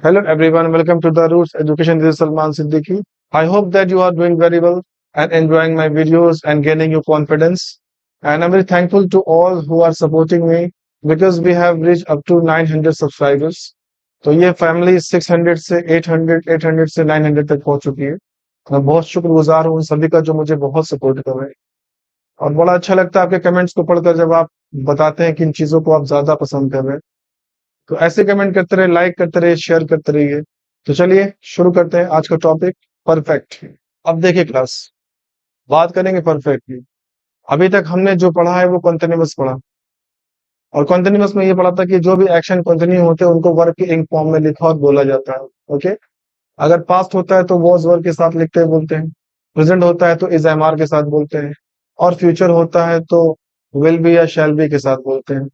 Hello everyone, welcome to the Roots Education. This is Salman Siddiqui. I hope that you are doing very well and enjoying my videos and gaining your confidence. And I'm very thankful to all who are supporting me because we have reached up to 900 subscribers. तो ये family 600 से 800, 800 से 900 तक पहुंच चुकी है। मैं बहुत शुक्रगुजार हूँ उन सभी का जो मुझे बहुत सपोर्ट कर रहे हैं। और बड़ा अच्छा लगता है आपके कमेंट्स को पढ़कर जब आप बताते हैं कि इन चीजों को आप ज्यादा पसंद कर रहे हैं। तो ऐसे कमेंट करते रहे, लाइक करते रहे, शेयर करते रहिए। तो चलिए शुरू करते हैं आज का टॉपिक परफेक्ट। अब देखिए क्लास, बात करेंगे परफेक्ट की। अभी तक हमने जो पढ़ा है वो कॉन्टिन्यूअस पढ़ा, और कॉन्टिन्यूअस में ये पढ़ा था कि जो भी एक्शन कंटिन्यू होते हैं उनको वर्ब के इंक फॉर्म में लिखा और बोला जाता है। ओके, अगर पास्ट होता है तो वॉज वर्ब के साथ लिखते हैं बोलते हैं, प्रेजेंट होता है तो इज एम आर के साथ बोलते हैं, और फ्यूचर होता है तो विल बी या शैल बी के साथ बोलते हैं।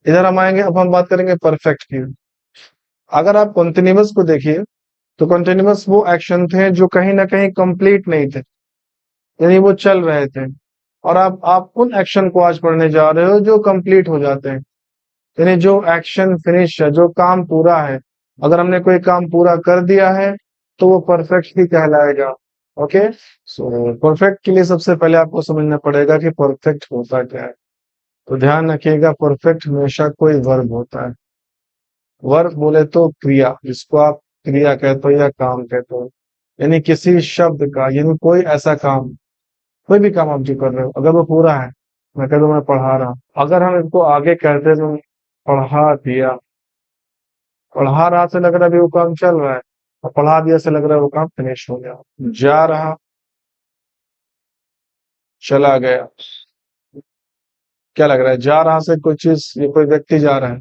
इधर हम आएंगे, अब हम बात करेंगे परफेक्ट की। अगर आप कॉन्टिन्यूअस को देखिए तो कॉन्टिन्यूअस वो एक्शन थे जो कहीं ना कहीं कंप्लीट नहीं थे, यानी वो चल रहे थे। और आप उन एक्शन को आज पढ़ने जा रहे हो जो कंप्लीट हो जाते हैं, यानी जो एक्शन फिनिश है, जो काम पूरा है। अगर हमने कोई काम पूरा कर दिया है तो वो परफेक्ट ही कहलाएगा। ओके, सो परफेक्ट के लिए सबसे पहले आपको समझना पड़ेगा कि परफेक्ट होता क्या है। तो ध्यान रखिएगा, परफेक्ट हमेशा कोई वर्ब होता है। वर्ब बोले तो क्रिया, जिसको आप क्रिया कहते हो या काम कहते हो, यानी किसी शब्द का, यानी कोई ऐसा काम, कोई भी काम आप जो कर रहे हो, अगर वो पूरा है, मैं कह दूं मैं पढ़ा रहा हूं, अगर हम इसको आगे कहते तो पढ़ा दिया। पढ़ा रहा से लग रहा है अभी वो काम चल रहा है, और पढ़ा दिया से लग रहा है वो काम फिनिश हो गया। जा रहा, चला गया। क्या लग रहा है? जा रहा से कोई चीज, ये कोई व्यक्ति जा रहा है,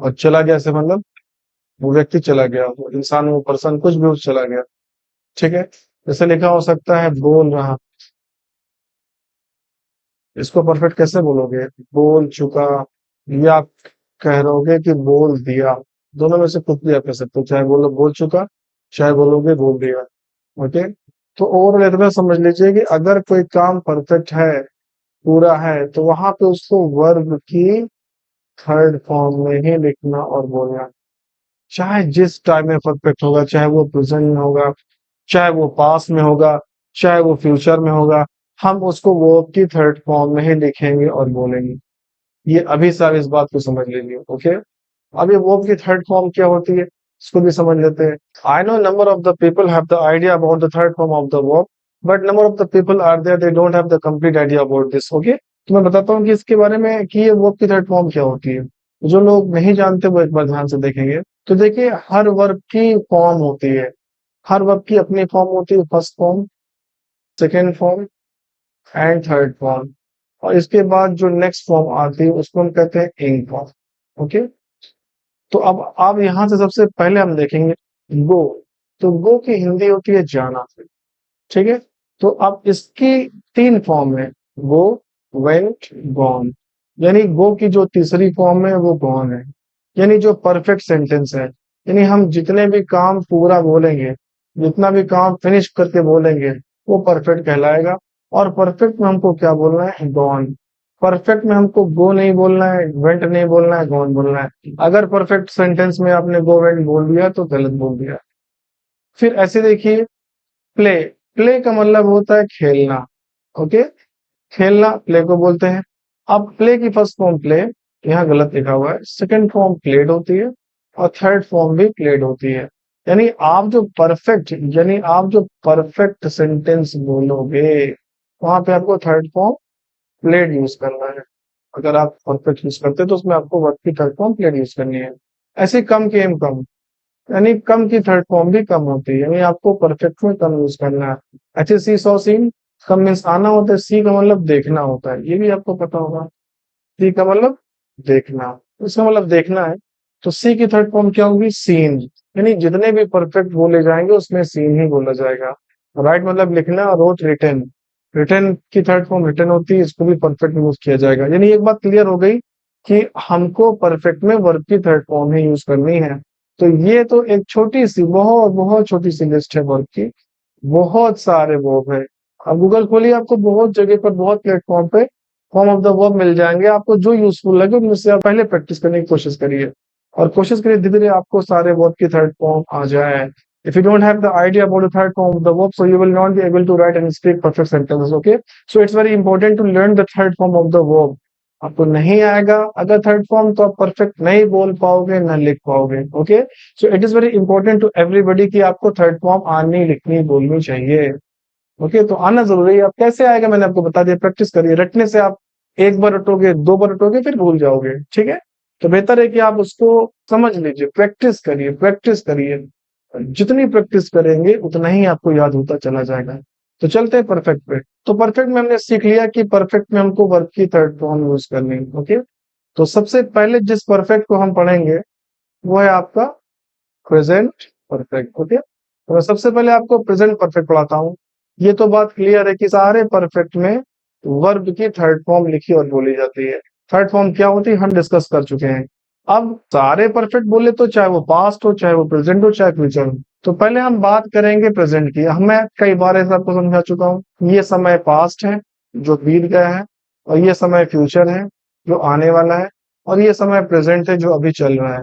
और चला गया से मतलब वो व्यक्ति चला गया, वो इंसान, वो पर्सन, कुछ भी वो चला गया। ठीक है, जैसे लिखा हो सकता है बोल रहा। इसको परफेक्ट कैसे बोलोगे? बोल चुका, या आप कह रहोगे कि बोल दिया। दोनों में से कुछ भी आप कह सकते हो, चाहे बोलो बोल चुका, चाहे बोलोगे बोल दिया। ओके, तो ओवरऑल इतना समझ लीजिए कि अगर कोई काम परफेक्ट है, पूरा है, तो वहां पे उसको वर्ब की थर्ड फॉर्म में ही लिखना और बोलना। चाहे जिस टाइम में परफेक्ट होगा, चाहे वो प्रेजेंट में होगा, चाहे वो पास में होगा, चाहे वो फ्यूचर में होगा, हम उसको वर्ब की थर्ड फॉर्म में ही लिखेंगे और बोलेंगे। ये अभी से आप इस बात को समझ लीजिए। ओके, अब ये वर्ब की थर्ड फॉर्म क्या होती है इसको भी समझ लेते हैं। I know number of the people have the idea about the third form of the verb, but number of the people are there they don't have the complete idea about this. Okay, तो मैं बताता हूँ कि इसके बारे में कि ये वर्ब की थर्ड फॉर्म क्या होती है। जो लोग नहीं जानते वो एक बार ध्यान से देखेंगे। तो देखिए, हर वर्ब की फॉर्म होती है, हर वर्ब की अपनी फॉर्म होती है, first form, second form and third form. और इसके बाद जो नेक्स्ट फॉर्म आती है उसको हम कहते हैं एंड फॉर्म। ओके, तो अब यहाँ से सबसे पहले हम देखेंगे गो। तो गो की हिंदी होती है जाना। ठीक है, तो अब इसकी तीन फॉर्म है, गो, वेंट, गॉन। यानी गो की जो तीसरी फॉर्म है वो गॉन है, यानी जो परफेक्ट सेंटेंस है। यानी हम जितने भी काम पूरा बोलेंगे, जितना भी काम फिनिश करके बोलेंगे, वो परफेक्ट कहलाएगा। और परफेक्ट में हमको क्या बोलना है? गॉन। परफेक्ट में हमको गो नहीं बोलना है, वेंट नहीं बोलना है, गॉन बोलना है। अगर परफेक्ट सेंटेंस में आपने गो वेंट बोल दिया तो गलत बोल दिया। फिर ऐसे देखिए, प्ले। प्ले का मतलब होता है खेलना। ओके, खेलना प्ले को बोलते हैं। अब प्ले की फर्स्ट फॉर्म प्ले, यहाँ गलत लिखा हुआ है, सेकंड फॉर्म प्लेड होती है, और थर्ड फॉर्म भी प्लेड होती है। यानी आप जो परफेक्ट सेंटेंस बोलोगे, वहां पे आपको थर्ड फॉर्म प्लेड यूज करना है। अगर आप परफेक्ट यूज करते हैं तो उसमें आपको वर्ब की थर्ड फॉर्म प्लेड यूज करनी है। ऐसे कम के एम कम, यानी कम की थर्ड फॉर्म भी कम होती है, यानी आपको परफेक्ट में कम यूज करना है। अच्छे सी सौ सीन, कम मीन्स आना होता है, सी का मतलब देखना होता है, ये भी आपको पता होगा। सी का मतलब देखना, इसका मतलब देखना है। तो सी की थर्ड फॉर्म क्या होगी? सीन। यानी जितने भी परफेक्ट बोले जाएंगे उसमें सीन ही बोला जाएगा। राइट मतलब लिखना, और रोट रिटन। रिटन की थर्ड फॉर्म रिटन होती है, इसको भी परफेक्ट यूज किया जाएगा। यानी एक बात क्लियर हो गई कि हमको परफेक्ट में वर्ब की थर्ड फॉर्म ही यूज करनी है। तो ये तो एक छोटी सी, बहुत बहुत छोटी सी लिस्ट है वर्ब की, बहुत सारे वर्ब है। अब गूगल खोलिए, आपको बहुत जगह पर, बहुत प्लेटफॉर्म पे फॉर्म ऑफ द वर्ब मिल जाएंगे। आपको जो यूजफुल लगे उनमें से आप पहले प्रैक्टिस करने की कोशिश करिए। और कोशिश करिए धीरे धीरे आपको सारे वर्ब की थर्ड फॉर्म आ जाए। If you don't have the idea about the third form of the verb, so you will not be able to write and speak perfect sentences. Okay, so it's very important to learn the third form of the verb. आपको नहीं आएगा अगर third form, तो आप perfect नहीं बोल पाओगे, ना लिख पाओगे। Okay, so it is very important to everybody कि आपको थर्ड फॉर्म आनी, लिखनी, बोलनी चाहिए। ओके, तो आना जरूरी है। अब कैसे आएगा मैंने आपको बता दिया, प्रैक्टिस करिए। रटने से आप एक बार रटोगे, दो बार रटोगे, फिर भूल जाओगे। ठीक है, तो बेहतर है कि आप उसको समझ लीजिए, प्रैक्टिस करिए, प्रैक्टिस करिए। जितनी प्रैक्टिस करेंगे उतना ही आपको याद होता चला जाएगा। तो चलते हैं परफेक्ट पे। तो परफेक्ट में हमने सीख लिया कि परफेक्ट में हमको वर्ब की थर्ड फॉर्म यूज करनी है। ओके, तो सबसे पहले जिस परफेक्ट को हम पढ़ेंगे वो है आपका प्रेजेंट परफेक्ट। ओके, तो मैं सबसे पहले आपको प्रेजेंट परफेक्ट पढ़ाता हूँ। ये तो बात क्लियर है कि सारे परफेक्ट में वर्ब की थर्ड फॉर्म लिखी और बोली जाती है। थर्ड फॉर्म क्या होती है हम डिस्कस कर चुके हैं। अब सारे परफेक्ट बोले तो चाहे वो पास्ट हो, चाहे वो प्रेजेंट हो, चाहे फ्यूचर हो। तो पहले हम बात करेंगे प्रेजेंट की। मैं कई बार ऐसा आपको समझा चुका हूँ। ये समय पास्ट है जो बीत गया है, और ये समय फ्यूचर है जो आने वाला है, और ये समय प्रेजेंट है जो अभी चल रहा है।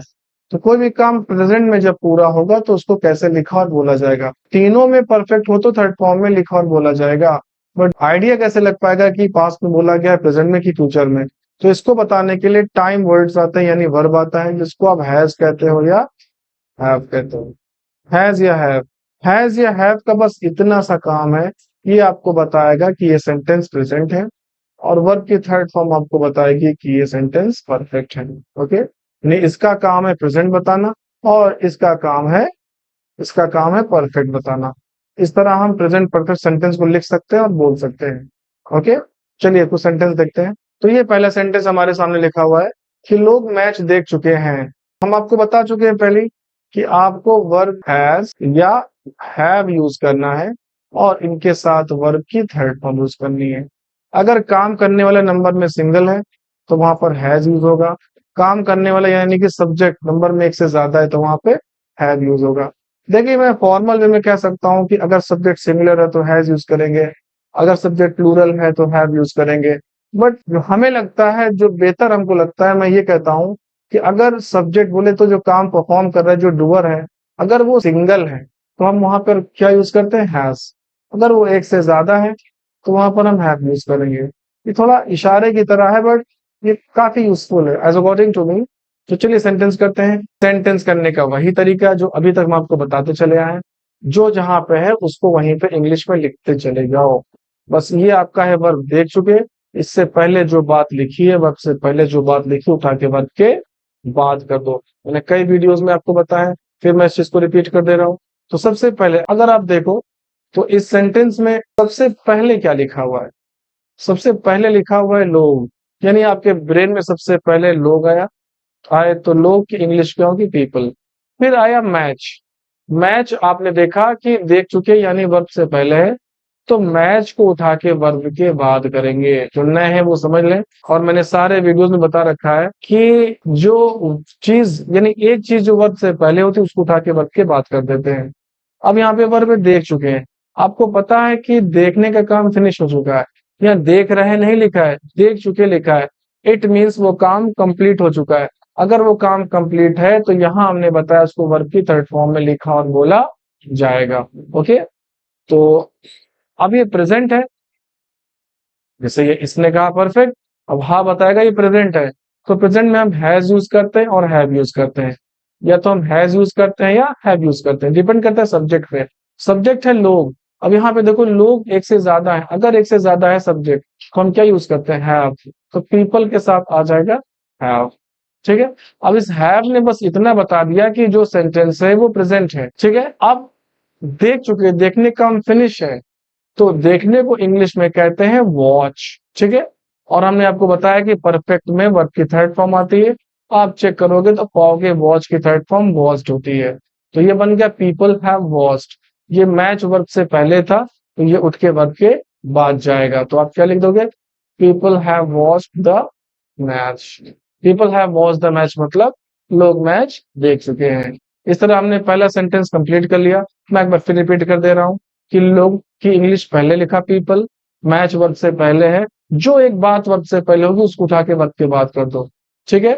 तो कोई भी काम प्रेजेंट में जब पूरा होगा तो उसको कैसे लिखा और बोला जाएगा। तीनों में परफेक्ट हो तो थर्ड फॉर्म में लिखा और बोला जाएगा। बट आइडिया कैसे लग पाएगा कि पास्ट में बोला गया है, प्रेजेंट में, कि फ्यूचर में। तो इसको बताने के लिए टाइम वर्ड्स आते हैं, यानी वर्ब आता है, जिसको आप हैज कहते हो या हैव कहते हो। हैज या हैव, हैज या हैव का बस इतना सा काम है, ये आपको बताएगा कि ये सेंटेंस प्रेजेंट है, और वर्ब की थर्ड फॉर्म आपको बताएगी कि ये सेंटेंस परफेक्ट है। ओके, नहीं, इसका काम है प्रेजेंट बताना, और इसका काम है परफेक्ट बताना। इस तरह हम प्रेजेंट परफेक्ट सेंटेंस को लिख सकते हैं और बोल सकते हैं। ओके, चलिए कुछ सेंटेंस देखते हैं। तो ये पहला सेंटेंस हमारे सामने लिखा हुआ है कि लोग मैच देख चुके हैं। हम आपको बता चुके हैं पहले कि आपको वर्ब हैज या हैव यूज करना है, और इनके साथ वर्ब की थर्ड फॉर्म यूज करनी है। अगर काम करने वाला नंबर में सिंगल है तो वहां पर हैज यूज होगा। काम करने वाला यानी कि सब्जेक्ट नंबर में एक से ज्यादा है तो वहां पे हैव यूज होगा। देखिए, मैं फॉर्मल वे में कह सकता हूँ कि अगर सब्जेक्ट सिंगुलर है तो हैज यूज करेंगे, अगर सब्जेक्ट प्लूरल है तो हैव यूज करेंगे। बट जो हमें लगता है, जो बेहतर हमको लगता है, मैं ये कहता हूँ कि अगर सब्जेक्ट बोले तो जो काम परफॉर्म कर रहा है, जो डूअर है, अगर वो सिंगल है तो हम वहां पर क्या यूज करते हैं, हैज। अगर वो एक से ज्यादा है तो वहां पर हम हैव यूज करेंगे। ये थोड़ा इशारे की तरह है, बट ये काफी यूजफुल है एज अकॉर्डिंग टू मी। तो चलिए सेंटेंस करते हैं। सेंटेंस करने का वही तरीका जो अभी तक मैं आपको बताते चले आए हैं। जो जहां पे है उसको वहीं पे इंग्लिश में लिखते चले जाओ। बस ये आपका है वर्ब देख चुके। इससे पहले जो बात लिखी है, वर्ब से पहले जो बात लिखी, उठा के वर्ब के बाद कर दो। मैंने कई वीडियोस में आपको बताया, फिर मैं इस चीज को रिपीट कर दे रहा हूँ। तो सबसे पहले अगर आप देखो तो इस सेंटेंस में सबसे पहले क्या लिखा हुआ है, सबसे पहले लिखा हुआ है लोग। यानी आपके ब्रेन में सबसे पहले लोग आए तो लोग की इंग्लिश क्या होगी, पीपल। फिर आया मैच। मैच आपने देखा कि देख चुके यानी वर्ब से पहले है, तो मैच को उठा के वर्ब के बाद करेंगे। जो नए हैं वो समझ लें, और मैंने सारे वीडियोस में बता रखा है कि जो चीज यानी एक चीज जो वर्ब से पहले होती है उसको उठा के वर्ब के बाद कर देते हैं। अब यहाँ पे वर्ब देख चुके हैं, आपको पता है कि देखने का काम फिनिश हो चुका है। यहाँ देख रहे नहीं लिखा है, देख चुके लिखा है। इट मीन्स वो काम कंप्लीट हो चुका है। अगर वो काम कंप्लीट है तो यहाँ हमने बताया उसको वर्ब की थर्ड फॉर्म में लिखा और बोला जाएगा। ओके, तो अब ये प्रेजेंट है, जैसे ये इसने कहा परफेक्ट, अब हाँ बताएगा ये प्रेजेंट है। तो प्रेजेंट में हम हैज यूज करते हैं और हैव यूज करते हैं, या तो हम हैज यूज करते हैं या हैव यूज करते हैं, डिपेंड करता है सब्जेक्ट पे। सब्जेक्ट है लोग। अब यहाँ पे देखो लोग एक से ज्यादा है, अगर एक से ज्यादा है सब्जेक्ट तो हम क्या यूज करते हैं, हैव। तो पीपल के साथ आ जाएगा हैव। ठीक है, अब इस हैव ने बस इतना बता दिया कि जो सेंटेंस है वो प्रेजेंट है। ठीक है, अब देख चुके, देखने का हम फिनिश है, तो देखने को इंग्लिश में कहते हैं वॉच। ठीक है, और हमने आपको बताया कि परफेक्ट में वर्ब की थर्ड फॉर्म आती है। आप चेक करोगे तो पाओगे वॉच की थर्ड फॉर्म वॉच्ड होती है। तो ये बन गया पीपल हैव वॉच्ड। ये मैच वर्ब से पहले था तो ये उठ के वर्ब के बाद जाएगा। तो आप क्या लिख दोगे, people have watched the match. People have watched the match मतलब लोग मैच देख चुके हैं। इस तरह हमने पहला सेंटेंस कंप्लीट कर लिया। मैं एक बार फिर रिपीट कर दे रहा हूँ कि लोग की इंग्लिश पहले लिखा पीपल, मैच वर्ब से पहले है, जो एक बात वर्ब से पहले होगी उसको उठा के वर्ब के बाद कर दो। ठीक है,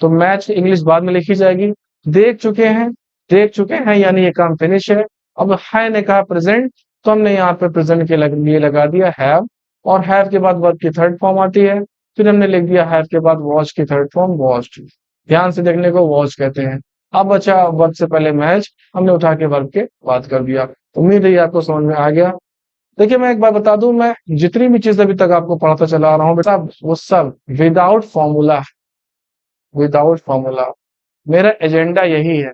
तो मैच की इंग्लिश बाद में लिखी जाएगी। देख चुके हैं यानी ये काम फिनिश है। अब है ने कहा प्रेजेंट, तो हमने यहाँ पे प्रेजेंट के लिए लगा दिया हैव, और हैव के बाद वर्ब की थर्ड फॉर्म आती है। फिर हमने लिख दिया हैव के बाद वॉच की थर्ड फॉर्म वॉच्ड। ध्यान से देखने को वॉच कहते हैं। अब बचा वर्ब से पहले मैच, हमने उठा के वर्ब के बात कर दिया। उम्मीद है ये आपको समझ में आ गया। देखिए मैं एक बार बता दूं, मैं जितनी भी चीज अभी तक आपको पढ़ाता चला आ रहा हूँ बेटा, वो सब विदाउट फॉर्मूला। मेरा एजेंडा यही है,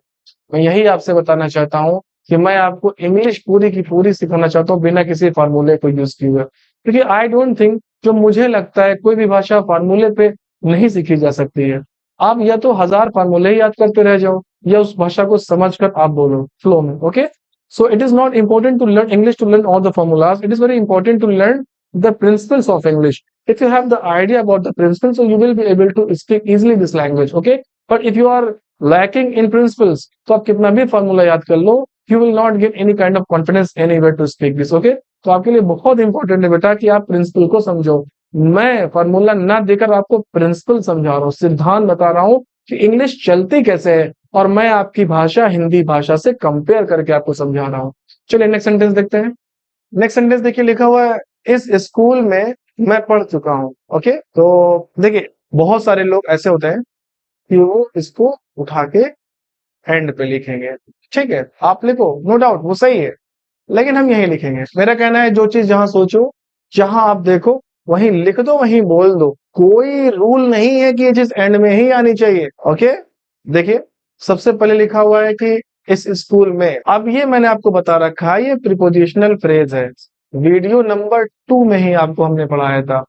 मैं यही आपसे बताना चाहता हूँ कि मैं आपको इंग्लिश पूरी की पूरी सिखाना चाहता हूँ बिना किसी फार्मूले को यूज किए हुए। क्योंकि आई डोंट थिंक, जो मुझे लगता है कोई भी भाषा फार्मूले पे नहीं सीखी जा सकती है। आप या तो 1000 फार्मूले याद करते रह जाओ, या उस भाषा को समझकर आप बोलो फ्लो में। Okay, so it is not important to learn English to learn all the formulas. It is very important to learn the principles of English. If you have the idea about the principles, so you will be able to speak easily this language. Okay, but if you are lacking in principles, तो आप कितना भी formula याद कर लो, you will not get any kind of confidence anywhere to speak this. Okay, तो आपके लिए बहुत इंपॉर्टेंट है बेटा कि आप प्रिंसिपल को समझो। मैं फॉर्मूला ना देकर आपको प्रिंसिपल समझा रहा हूँ, सिद्धांत बता रहा हूँ कि इंग्लिश चलती कैसे है, और मैं आपकी भाषा हिंदी भाषा से कंपेयर करके आपको समझा रहा हूँ। चलिए नेक्स्ट सेंटेंस देखते हैं। नेक्स्ट सेंटेंस देखिए, लिखा हुआ है इस स्कूल में मैं पढ़ चुका हूँ। ओके, तो देखिए बहुत सारे लोग ऐसे होते हैं कि वो इसको उठा के एंड पे लिखेंगे। ठीक है, आप लिखो, नो डाउट वो सही है, लेकिन हम यही लिखेंगे। मेरा कहना है जो चीज जहां सोचो, जहां आप देखो, वहीं लिख दो, वहीं बोल दो। कोई रूल नहीं है कि ये चीज एंड में ही आनी चाहिए। ओके, देखिए सबसे पहले लिखा हुआ है कि इस स्कूल में। अब ये मैंने आपको बता रखा है, ये प्रीपोजिशनल फ्रेज है। वीडियो नंबर 2 में ही आपको हमने पढ़ाया था।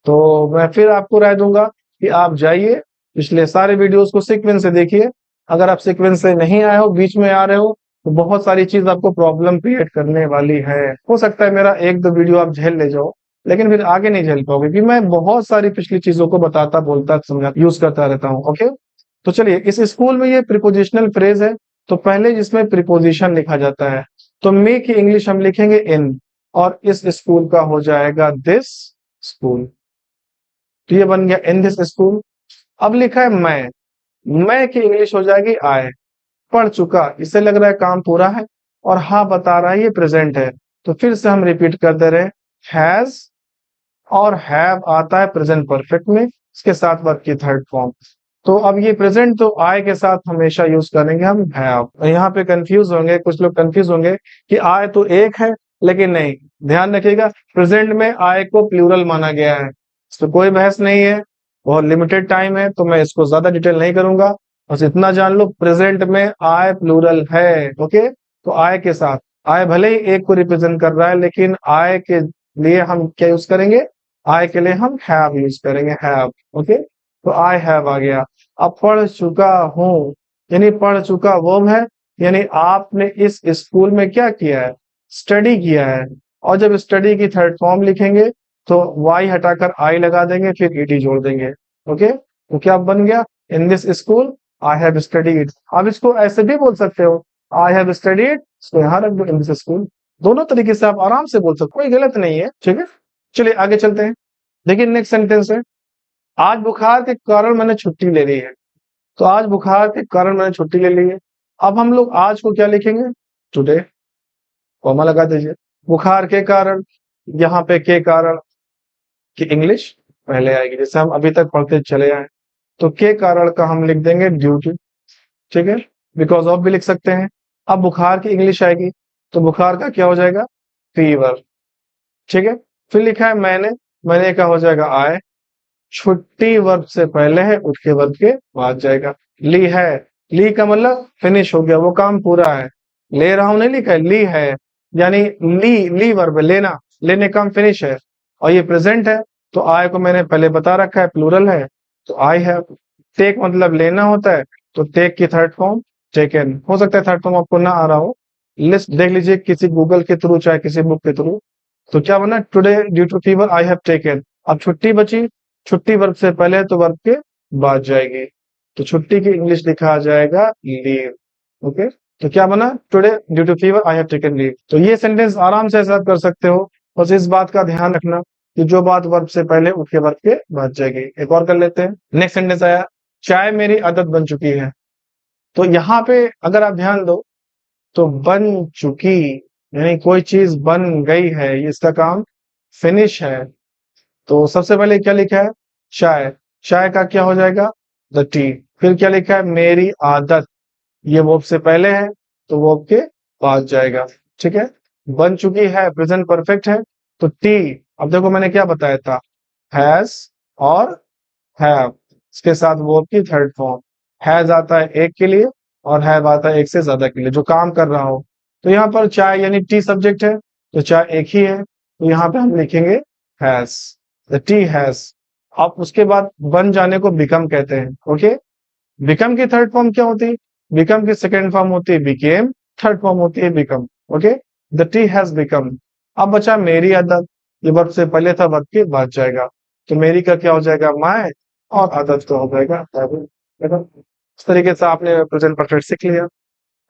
तो मैं फिर आपको राय दूंगा कि आप जाइए पिछले सारे वीडियोस को सीक्वेंस से देखिए। अगर आप सीक्वेंस से नहीं आए हो, बीच में आ रहे हो, तो बहुत सारी चीज आपको प्रॉब्लम क्रिएट करने वाली है। हो सकता है मेरा 1-2 वीडियो आप झेल ले जाओ, लेकिन फिर आगे नहीं झेल पाओगे, क्योंकि मैं बहुत सारी पिछली चीजों को बताता बोलता समझा यूज करता रहता हूँ। ओके, तो चलिए इस स्कूल में ये प्रीपोजिशनल फ्रेज है, तो पहले जिसमें प्रीपोजिशन लिखा जाता है, तो मे की इंग्लिश हम लिखेंगे इन, और इस स्कूल का हो जाएगा दिस स्कूल। तो ये बन गया इन दिस स्कूल। अब लिखा है मैं की इंग्लिश हो जाएगी आई। पढ़ चुका, इससे लग रहा है काम पूरा है, और हाँ बता रहा है ये प्रेजेंट है, तो फिर से हम रिपीट करते रहे। हैज और हैव आता है प्रेजेंट परफेक्ट में, इसके साथ वर्ब की थर्ड फॉर्म। तो अब ये प्रेजेंट तो आई के साथ हमेशा यूज करेंगे हम हैव। यहाँ पे कंफ्यूज होंगे, कुछ लोग कंफ्यूज होंगे कि आई तो एक है, लेकिन नहीं, ध्यान रखिएगा प्रेजेंट में आई को प्लूरल माना गया है। इस पर कोई बहस नहीं है, बहुत लिमिटेड टाइम है, तो मैं इसको ज्यादा डिटेल नहीं करूंगा। बस इतना जान लो प्रेजेंट में आई प्लूरल है। ओके, तो आई के साथ, आई भले ही एक को रिप्रेजेंट कर रहा है, लेकिन आई के लिए हम क्या यूज करेंगे, आई के लिए हम हैव यूज करेंगे, हैव। ओके, तो आई हैव आ गया। अब पढ़ चुका हूं, यानी पढ़ चुका वर्ब है, यानी आपने इस स्कूल में क्या किया है, स्टडी किया है। और जब स्टडी की थर्ड फॉर्म लिखेंगे तो वाई हटाकर आई लगा देंगे, फिर ईडी जोड़ देंगे। ओके, तो क्या बन गया, in this school I have studied. अब इसको ऐसे भी बोल सकते हो, आई हैव स्टडीड, इसको यहाँ रख दो इन दिस स्कूल। दोनों तरीके से आप आराम से बोल सकते हो, कोई गलत नहीं है। ठीक है, चलिए आगे चलते हैं। देखिए नेक्स्ट सेंटेंस है, आज बुखार के कारण मैंने छुट्टी ले ली है। तो आज बुखार के कारण मैंने छुट्टी ले ली है। अब हम लोग आज को क्या लिखेंगे, टुडे, कॉमा लगा दीजिए। बुखार के कारण, यहाँ पे के कारण की इंग्लिश पहले आएगी, जैसे हम अभी तक पढ़ते चले आए। तो के कारण का हम लिख देंगे ड्यू टू। ठीक है, बिकॉज ऑफ भी लिख सकते हैं। अब बुखार की इंग्लिश आएगी, तो बुखार का क्या हो जाएगा, फीवर। ठीक है, फिर लिखा है मैंने का हो जाएगा आए। छुट्टी वर्ब से पहले है, उठ के वर्ब के बाद जाएगा। ली है, ली का मतलब फिनिश हो गया, वो काम पूरा है। ले रहा हूं नहीं लिखा है, ली है, यानी ली वर्ब है, लेना, लेने काम फिनिश है, और ये प्रेजेंट है। तो आई को मैंने पहले बता रखा है प्लूरल है, तो आई हैव। टेक मतलब लेना होता है, तो टेक की थर्ड फॉर्म टेकन। हो सकता है थर्ड फॉर्म आपको ना आ रहा हो, लिस्ट देख लीजिए किसी गूगल के थ्रू, चाहे किसी बुक के थ्रू। तो क्या बना, today due to fever I have taken. अब छुट्टी बची, छुट्टी वर्ब से पहले है तो वर्ब के बाद जाएगी, तो छुट्टी की इंग्लिश लिखा आ जाएगा लीव। ओके, तो क्या बना, today due to fever I have taken leave. तो ये सेंटेंस आराम से ऐसा कर सकते हो, बस इस बात का ध्यान रखना कि जो बात वर्ब से पहले उठ के वर्ब के बाद जाएगी। एक और कर लेते हैं। नेक्स्ट सेंटेंस आया, चाय मेरी आदत बन चुकी है। तो यहाँ पे अगर आप ध्यान दो तो बन चुकी यानी कोई चीज बन गई है, ये इसका काम फिनिश है। तो सबसे पहले क्या लिखा है? चाय। चाय का क्या हो जाएगा? The T. फिर क्या लिखा है? मेरी आदत। ये वर्ब से पहले है तो वर्ब के बाद जाएगा। ठीक है। बन चुकी है प्रेजेंट परफेक्ट है। तो टी, अब देखो मैंने क्या बताया था, हैज और हैव, इसके साथ वर्ब की थर्ड फॉर्म। हैज आता है एक के लिए और हैव आता है एक से ज्यादा के लिए, जो काम कर रहा हो। तो यहाँ पर चाय यानी टी सब्जेक्ट है, तो चाय एक ही है, तो यहाँ पे हम लिखेंगे हैज, द टी हैज। अब उसके बाद बन जाने को बिकम कहते हैं। ओके। बिकम की थर्ड फॉर्म क्या होती है? बिकम की सेकेंड फॉर्म होती है बिकेम, थर्ड फॉर्म होती है become. Okay. The T has become. अब बचा मेरी आदत, ये वर्ब से पहले था, वर्ब के बाद जाएगा। तो मेरी का क्या हो जाएगा? माय, और आदत का हो जाएगा हैविंग। देखो, इस तरीके से आपने प्रेजेंट परफेक्ट सीख लिया।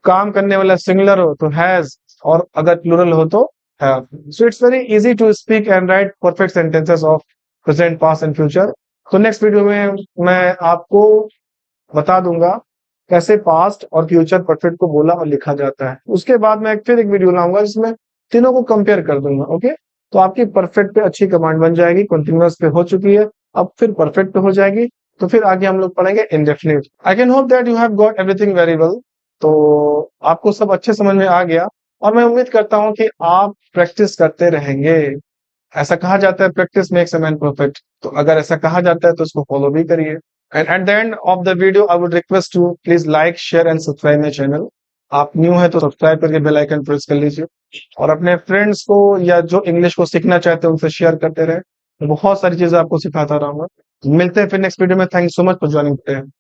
काम करने वाला सिंगुलर हो तो हैज, और अगर प्लूरल हो तो have. So it's very easy to speak and write perfect sentences of present, past and future. तो नेक्स्ट वीडियो में मैं आपको बता दूंगा कैसे पास्ट और फ्यूचर परफेक्ट को बोला और लिखा जाता है। उसके बाद मैं फिर एक वीडियो लाऊंगा जिसमें तीनों को कंपेयर कर दूंगा। ओके। तो आपकी परफेक्ट पे अच्छी कमांड बन जाएगी, कंटिन्यूअस पे हो चुकी है, अब फिर परफेक्ट पे हो जाएगी। तो फिर आगे हम लोग पढ़ेंगे indefinite. I can hope that you have got everything very well. तो आपको सब अच्छे समझ में आ गया, और मैं उम्मीद करता हूँ कि आप प्रैक्टिस करते रहेंगे। ऐसा कहा जाता है practice makes a man perfect, तो अगर ऐसा कहा जाता है तो इसको फॉलो भी करिए। And at the end of the video I would request to please like share and subscribe my channel. आप न्यू है तो सब्सक्राइब करके बेल आइकन प्रेस कर लीजिए, और अपने फ्रेंड्स को या जो इंग्लिश को सीखना चाहते हैं उनसे शेयर करते रहे। बहुत सारी चीजें आपको सिखाता रहूंगा। मिलते हैं फिर नेक्स्ट वीडियो में। Thank you so much for joining.